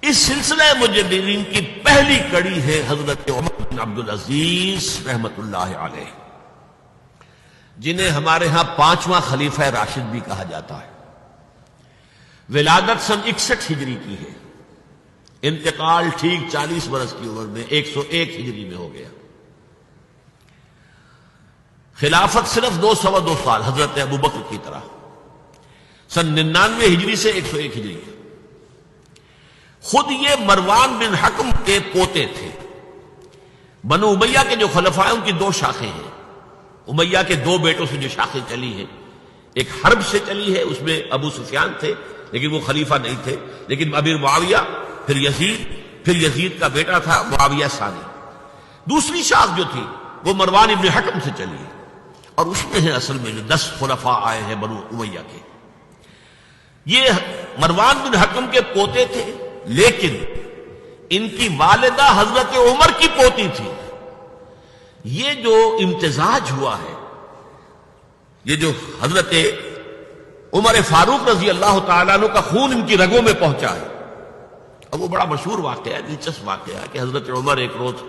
اس سلسلہ مجددین کی پہلی کڑی ہے حضرت عمر بن عبدالعزیز رحمت اللہ علیہ، جنہیں ہمارے ہاں 5واں خلیفہ راشد بھی کہا جاتا ہے۔ ولادت سن 61 ہجری کی ہے، انتقال ٹھیک 40 برس کی عمر میں 101 ہجری میں ہو گیا۔ خلافت صرف 2 سال حضرت ابوبکر کی طرح، سن 99 ہجری سے 101 ہجری۔ خود یہ مروان بن حکم کے پوتے تھے۔ بنو امیہ کے جو خلفاء ہیں ان کی 2 شاخیں ہیں، امیہ کے 2 بیٹوں سے جو شاخیں چلی ہیں، ایک حرب سے چلی ہے، اس میں ابو سفیان تھے لیکن وہ خلیفہ نہیں تھے، لیکن امیر معاویہ، پھر یزید کا بیٹا تھا معاویہ ثانی۔ دوسری شاخ جو تھی وہ مروان ابن حکم سے چلی ہے، اور اس میں ہے اصل میں جو 10 خلفاء آئے ہیں بنو امیہ کے۔ یہ مروان بن حکم کے پوتے تھے، لیکن ان کی والدہ حضرت عمر کی پوتی تھی۔ یہ جو امتزاج ہوا ہے، یہ جو حضرت عمر فاروق رضی اللہ تعالیٰ عنہ کا خون ان کی رگوں میں پہنچا ہے، اور وہ بڑا مشہور واقعہ ہے، دلچسپ واقعہ ہے کہ حضرت عمر ایک روز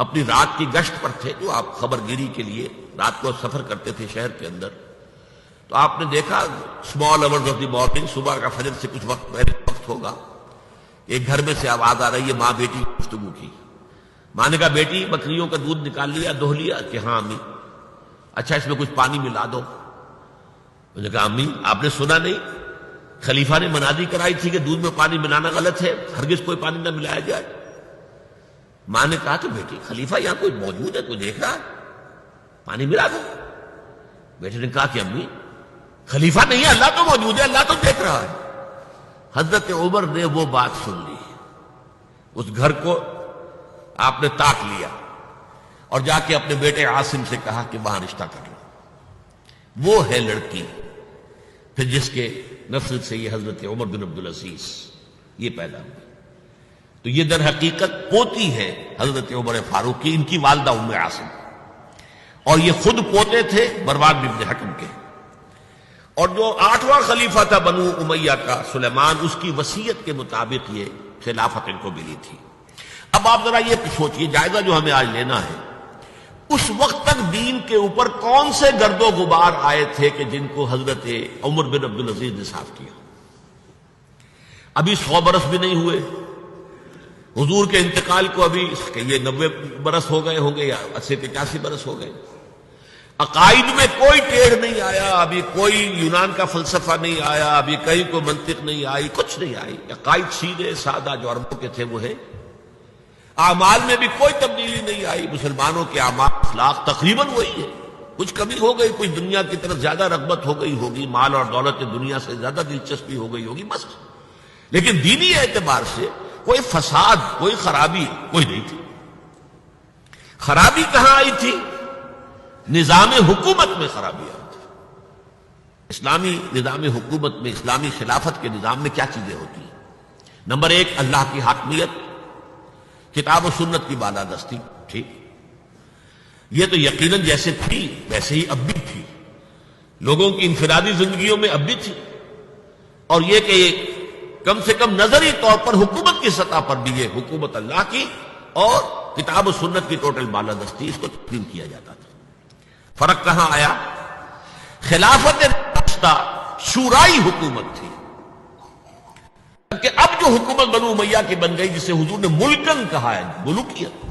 اپنی رات کی گشت پر تھے، جو آپ خبر گیری کے لیے رات کو سفر کرتے تھے شہر کے اندر، تو آپ نے دیکھا small hours of the morning, صبح کا فجر سے کچھ وقت پہلے وقت ہوگا، ایک گھر میں سے آواز آ رہی ہے ماں بیٹی کی گفتگو کی۔ ماں نے کہا بیٹی بکریوں کا دودھ نکال لیا، دہو لیا؟ کہ ہاں امی۔ اچھا اس میں کچھ پانی ملا دو۔ میں نے کہا امی آپ نے سنا نہیں، خلیفہ نے منادی کرائی تھی کہ دودھ میں پانی ملانا غلط ہے، ہرگز کوئی پانی نہ ملایا جائے۔ ماں نے کہا کہ بیٹی خلیفہ یہاں کوئی موجود ہے، کوئی دیکھ رہا ہے، پانی ملا دو۔ بیٹے نے کہا کہ امی خلیفہ نہیں ہے، اللہ تو موجود ہے، اللہ تو دیکھ رہا ہے۔ حضرت عمر نے وہ بات سن لی، اس گھر کو آپ نے تاک لیا اور جا کے اپنے بیٹے عاصم سے کہا کہ وہاں رشتہ کر لو۔ وہ ہے لڑکی پھر جس کے نسل سے یہ حضرت عمر بن عبدالعزیز یہ پیدا ہوئی۔ تو یہ در حقیقت پوتی ہے حضرت عمر فاروق کی، ان کی والدہ ام عاصم، اور یہ خود پوتے تھے مروان بن حکم کے۔ اور جو 8واں خلیفہ تھا بنو امیہ کا سلیمان، اس کی وصیت کے مطابق یہ خلافت ان کو ملی تھی۔ اب آپ ذرا یہ سوچئے، جائزہ جو ہمیں آج لینا ہے، اس وقت تک دین کے اوپر کون سے گرد و غبار آئے تھے کہ جن کو حضرت عمر بن عبدالعزیز نے صاف کیا؟ ابھی 100 برس بھی نہیں ہوئے حضور کے انتقال کو، ابھی کہ یہ 90 برس ہو گئے ہوں گے یا 80-85 برس ہو گئے۔ عقائد میں کوئی ٹیڑھ نہیں آیا، ابھی کوئی یونان کا فلسفہ نہیں آیا، ابھی کہیں کوئی منطق نہیں آئی، کچھ نہیں آئی۔ عقائد سیدھے سادہ جو عربوں کے تھے وہ ہے۔ اعمال میں بھی کوئی تبدیلی نہیں آئی، مسلمانوں کے اعمال اخلاق تقریباً وہی ہے۔ کچھ کمی ہو گئی، کچھ دنیا کی طرف زیادہ رغبت ہو گئی ہوگی، مال اور دولت دنیا سے زیادہ دلچسپی ہو گئی ہوگی، بس۔ لیکن دینی اعتبار سے کوئی فساد، کوئی خرابی کوئی نہیں تھی۔ خرابی کہاں آئی تھی؟ نظام حکومت میں خرابی آئی تھی۔ اسلامی نظام حکومت میں، اسلامی خلافت کے نظام میں کیا چیزیں ہوتی ہیں؟ نمبر 1 اللہ کی حاکمیت، کتاب و سنت کی بالادستی، ٹھیک، یہ تو یقیناً جیسے تھی ویسے ہی اب بھی تھی، لوگوں کی انفرادی زندگیوں میں اب بھی تھی۔ اور یہ کہ کم سے کم نظری طور پر حکومت کی سطح پر بھی یہ حکومت اللہ کی اور کتاب و سنت کی ٹوٹل بالادستی، اس کو تسلیم کیا جاتا تھا۔ فرق کہاں آیا؟ خلافت راستہ شورائی حکومت تھی، کہ اب جو حکومت بنو امیہ کی بن گئی، جسے حضور نے ملکن کہا ہے، ملوکیت،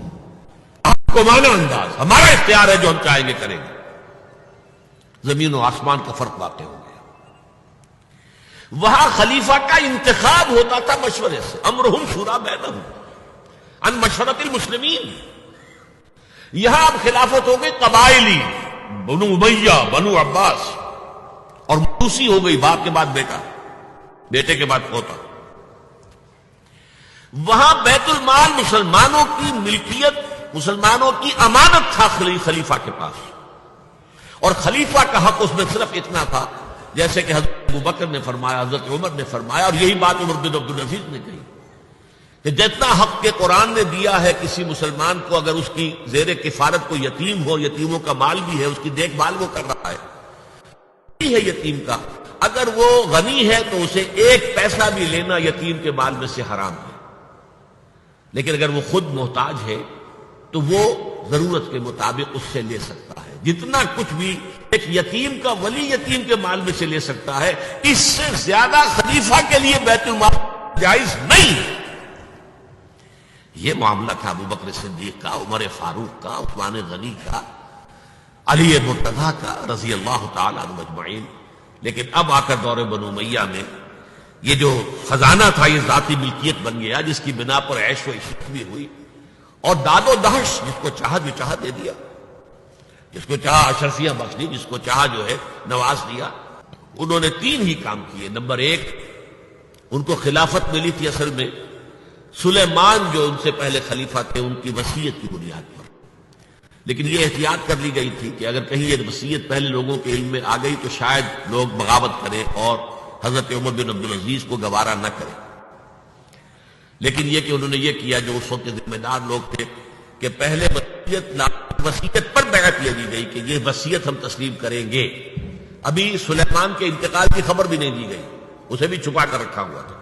کو مانا انداز، ہمارا اختیار ہے، جو ہم چاہیں گے کریں گے۔ زمین و آسمان کا فرق واقع ہو گیا۔ وہاں خلیفہ کا انتخاب ہوتا تھا مشورے سے، امرہم شورا بینہم عن مشورۃ المسلمین۔ یہاں اب خلافت ہو گئی قبائلی، بنو امیہ، بنو عباس، اور موروثی ہو گئی، باپ کے بعد بیٹا، بیٹے کے بعد پوتا۔ وہاں بیت المال مسلمانوں کی ملکیت، مسلمانوں کی امانت تھا خلیفہ کے پاس، اور خلیفہ کا حق اس میں صرف اتنا تھا جیسے کہ حضرت ابوبکر نے فرمایا، حضرت عمر نے فرمایا، اور یہی بات عمر بن عبدالعزیز نے کہی کہ جتنا حق کے قرآن نے دیا ہے کسی مسلمان کو، اگر اس کی زیر کفالت کو یتیم ہو، یتیموں کا مال بھی ہے، اس کی دیکھ بھال وہ کر رہا ہے یتیم کا، اگر وہ غنی ہے تو اسے 1 پیسہ بھی لینا یتیم کے مال میں سے حرام ہے۔ لیکن اگر وہ خود محتاج ہے تو وہ ضرورت کے مطابق اس سے لے سکتا ہے. جتنا کچھ بھی ایک یتیم کا ولی یتیم کے مال میں سے لے سکتا ہے، اس سے زیادہ خلیفہ کے لیے بیت المال جائز نہیں ہے. یہ معاملہ تھا ابو بکر صدیق کا، عمر فاروق کا، عثمان غنی کا، علی مرتضیٰ کا رضی اللہ تعالی عنہ اجمعین. لیکن اب آ کر دور بنو امیہ میں یہ جو خزانہ تھا یہ ذاتی ملکیت بن گیا، جس کی بنا پر عیش و عشرت بھی ہوئی، اور داد و دہش جس کو چاہا جو چاہا دے دیا، جس کو چاہا اشرفیاں بخش دی، جس کو چاہا جو ہے نواز دیا. انہوں نے تین ہی کام کیے. نمبر ایک، ان کو خلافت ملی تھی اصل میں سلیمان جو ان سے پہلے خلیفہ تھے ان کی وصیت کی بنیاد پر، لیکن یہ احتیاط کر لی گئی تھی کہ اگر کہیں یہ وصیت پہلے لوگوں کے علم میں آ گئی تو شاید لوگ بغاوت کریں اور حضرت عمر بن عبدالعزیز کو گوارا نہ کریں. لیکن یہ کہ انہوں نے یہ کیا جو اس وقت کے ذمہ دار لوگ تھے کہ پہلے وصیت پر بیعت لے دی گئی کہ یہ وصیت ہم تسلیم کریں گے. ابھی سلیمان کے انتقال کی خبر بھی نہیں دی گئی، اسے بھی چھپا کر رکھا ہوا تھا.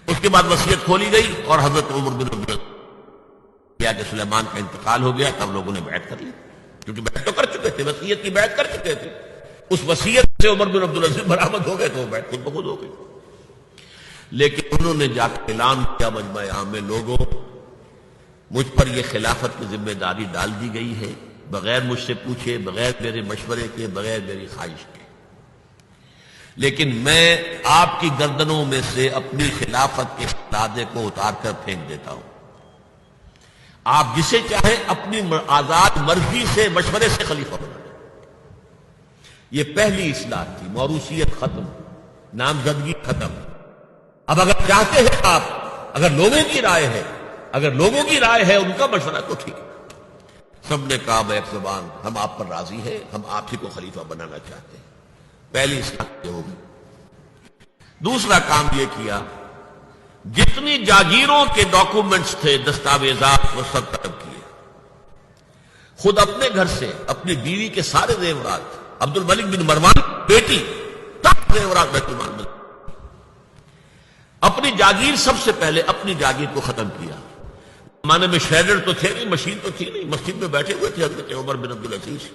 اس کے بعد وصیت کھولی گئی اور حضرت عمر بن عبدالعزیز کیا کہ سلیمان کا انتقال ہو گیا، تب لوگوں نے بیعت کر لی، کیونکہ بیعت تو کر چکے تھے، وصیت کی بیعت کر چکے تھے. اس وصیت سے عمر بن عبدالعزیز برآمد ہو گئے تو وہ بیعت خود بخود ہو گئی. لیکن انہوں نے جا کے اعلان کیا مجمع عام میں، لوگوں مجھ پر یہ خلافت کی ذمہ داری ڈال دی گئی ہے بغیر مجھ سے پوچھے، بغیر میرے مشورے کے، بغیر میری خواہش کے. لیکن میں آپ کی گردنوں میں سے اپنی خلافت کے دادے کو اتار کر پھینک دیتا ہوں. آپ جسے چاہیں اپنی آزاد مرضی سے مشورے سے خلیفہ بنا دیں. یہ پہلی اصلاح تھی. موروثیت ختم، نامزدگی ختم. اب اگر چاہتے ہیں آپ، اگر لوگوں کی رائے ہے ان کا مشورہ تو ٹھیک ہے. سب نے کہا بیک زبان ہم آپ پر راضی ہیں، ہم آپ ہی کو خلیفہ بنانا چاہتے ہیں. پہلی اصلاح یہ ہوگی. دوسرا کام یہ کیا، جتنی جاگیروں کے ڈاکومنٹس تھے، دستاویزات، وہ سب طلب کیے. خود اپنے گھر سے اپنی بیوی کے سارے زیورات، عبد الملک بن مروان بیٹی تک زیورات بیت المال میں. اپنی جاگیر سب سے پہلے اپنی جاگیر کو ختم کیا. زمانے میں شریڈر تو تھے نہیں، مشین تو تھی نہیں. مسجد میں بیٹھے ہوئے تھے حضرت عمر بن عبدالعزیز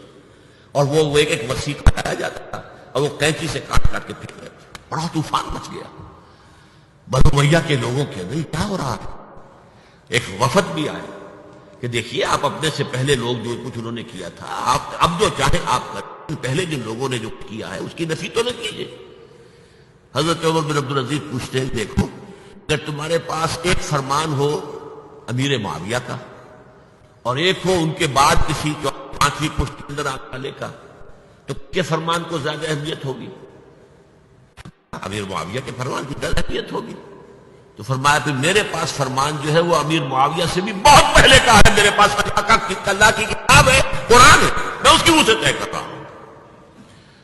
اور وہ ایک ایک وصی کاٹایا جاتا تھا اور وہ قینچی سے کاٹ کاٹ کے پھینک رہے تھے. بڑا طوفان مچ گیا بنو امیہ کے لوگوں کے اندر. کیا ہو رہا ہے؟ ایک وفد بھی آئے کہ دیکھیے آپ اپنے سے پہلے لوگ جو کچھ انہوں نے کیا تھا، آپ اب جو چاہیں آپ کریں، پہلے جن لوگوں نے جو کیا ہے اس کی نفی تو نہ کیجیے. حضرت عمر بن عبدالعزیز پوچھتے ہیں دیکھو اگر تمہارے پاس ایک فرمان ہو امیر معاویہ کا اور ایک ہو ان کے بعد کسی پانچویں پشت کے اندر آنے والے کا، تو کس فرمان کو زیادہ اہمیت ہوگی؟ امیر معاویہ کے فرمان کی زیادہ اہمیت ہوگی. تو فرمایا پھر میرے پاس فرمان جو ہے وہ امیر معاویہ سے بھی بہت پہلے کا ہے. میرے پاس اللہ کی کتاب ہے، قرآن ہے، میں اس کی منہ سے طے کر رہا ہوں.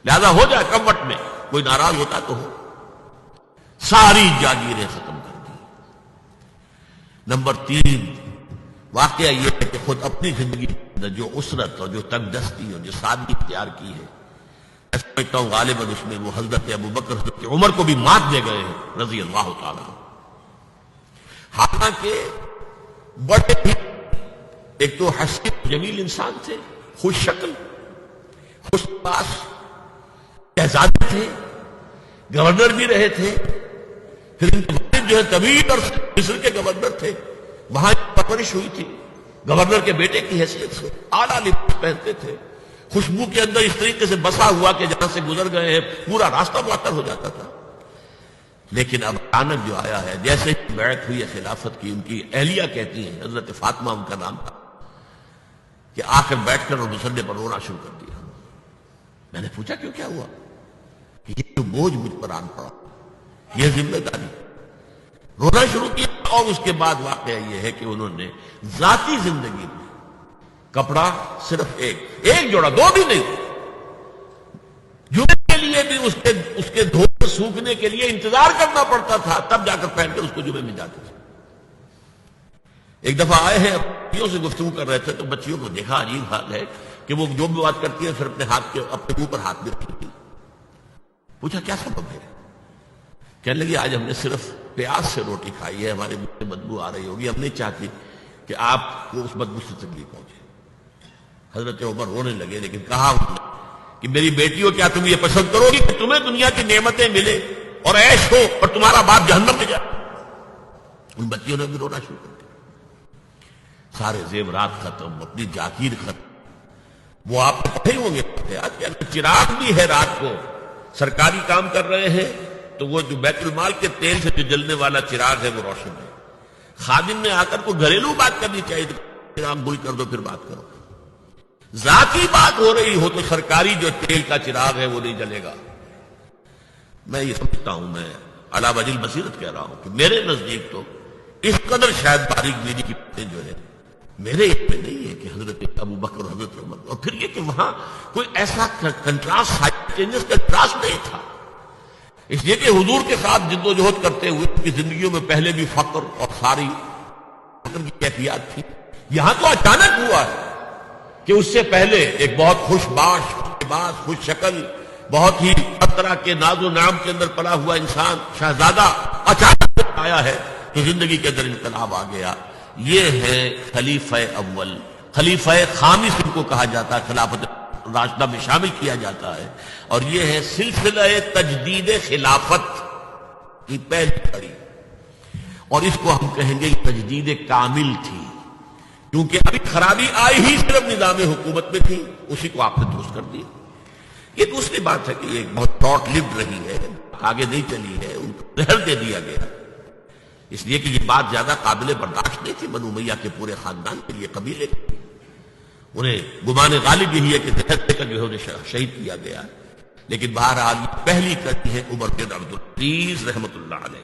لہذا ہو جائے کموٹ میں، کوئی ناراض ہوتا تو ہو. ساری جاگیریں ختم کر دی. نمبر 3 واقعہ یہ ہے کہ خود اپنی زندگی میں جو اسرت اور جو تنگ دستی اور جو سادگی اختیار کی ہے، میں سمجھتا ہوں غالباً اس میں وہ حضرت ابو بکر حضرت عمر کو بھی مات دے گئے ہیں رضی اللہ تعالیٰ. حالانکہ بڑے ہی ایک تو حسین جمیل انسان تھے، خوش شکل، خوش لباس، شہزادے تھے، گورنر بھی رہے تھے. پھر ان کے والد جو ہے طویل اور مصر کے گورنر تھے، وہاں پرورش ہوئی تھی گورنر کے بیٹے کی حیثیت سے. اعلیٰ لباس پہنتے تھے، خوشبو کے اندر اس طریقے سے بسا ہوا کہ جہاں سے گزر گئے ہیں پورا راستہ معطر ہو جاتا تھا. لیکن اب اچانک جو آیا ہے، جیسے بیعت ہوئی ہے خلافت کی، ان کی اہلیہ کہتی ہیں، حضرت فاطمہ ان کا نام تھا، کہ آ کر بیٹھ کر اور مسلے پر رونا شروع کر دیا. میں نے پوچھا کیوں، کیا ہوا؟ یہ جو بوجھ مجھ پر آن پڑا، یہ ذمہ داری. رونا شروع کیا. اور اس کے بعد واقعہ یہ ہے کہ انہوں نے ذاتی زندگی میں کپڑا صرف ایک جوڑا، 2 بھی نہیں، جمعے کے لیے بھی اس کے دھوپ سوکھنے کے لیے انتظار کرنا پڑتا تھا، تب جا کر پہن کے اس کو جمعے میں جاتے تھے. ایک دفعہ آئے ہیں بچیوں سے گفتگو کر رہے تھے تو بچیوں کو دیکھا، عجیب حال ہے کہ وہ جو بھی بات کرتی ہیں پھر اپنے منہ پر ہاتھ بھی رکھتی. پوچھا کیا سبب ہے؟ کہنے لگی آج ہم نے صرف پیاز سے روٹی کھائی ہے، ہمارے منہ سے بدبو آ رہی ہوگی، ہم نہیں چاہتے کہ آپ کو اس بدبو سے تکلیف پہنچے۔ حضرت عمر رونے لگے، لیکن کہا انہوں نے کہ میری بیٹیوں، کیا تم یہ پسند کرو گی کہ تمہیں دنیا کی نعمتیں ملے اور عیش ہو اور تمہارا باپ جہنم میں جائے؟ ان بچیوں نے بھی رونا شروع کر دیا۔ سارے زیورات ختم، اپنی جاگیر ختم۔ وہ آپ کو پتہ ہی ہوں گے کہ اگر چراغ بھی ہے رات کو، سرکاری کام کر رہے ہیں تو وہ جو بیت المال کے تیل سے جو جلنے والا چراغ ہے وہ روشن ہے۔ خادم نے آ کر کو گھریلو بات کرنی چاہیے تو چراغ گل کر دو پھر بات کرو۔ ذاتی بات ہو رہی ہو تو سرکاری جو تیل کا چراغ ہے وہ نہیں جلے گا۔ میں یہ سمجھتا ہوں، میں علی وجہ البصیرت کہہ رہا ہوں کہ میرے نزدیک تو اس قدر شاید باریک بینی کی باتیں جو ہے میرے علم میں نہیں ہے کہ حضرت ابو بکر اور حضرت عمر، اور پھر یہ کہ وہاں کوئی ایسا کنٹراسٹ کنٹراسٹ نہیں تھا، اس لیے کہ حضور کے ساتھ جد و جہد کرتے ہوئے ان کی زندگیوں میں پہلے بھی فقر اور ساری فقر کی کیفیات تھی۔ یہاں تو اچانک ہوا ہے کہ اس سے پہلے ایک بہت خوش باش خوش شکل، بہت ہی ہر طرح کے ناز و نعم کے اندر پلا ہوا انسان شہزادہ اچانک آیا ہے تو زندگی کے اندر انقلاب آ گیا۔ یہ ہے خلیفہ اول، خلیفہ خامس ان کو کہا جاتا ہے، خلافت راشدہ میں شامل کیا جاتا ہے، اور یہ ہے سلسلہ تجدید خلافت کی پہلی کڑی، اور اس کو ہم کہیں گے تجدید کامل تھی، کیونکہ ابھی خرابی آئی ہی صرف نظام حکومت میں تھی، اسی کو آپ نے درست کر دیا۔ یہ دوسری بات ہے کہ یہ بہت شارٹ لیوڈ رہی ہے، آگے نہیں چلی ہے، ان کو زہر دے دیا گیا، اس لیے کہ یہ بات زیادہ قابل برداشت نہیں تھی بنو امیہ کے پورے خاندان کے لیے، قبیلے کے لیے۔ انہیں گمان غالب یہی ہے کہ زہر دے کر جو ہے انہیں شہید کیا گیا، لیکن بہرحال یہ پہلی کڑی ہے عمر بن عبد العزیز رحمۃ اللہ علیہ۔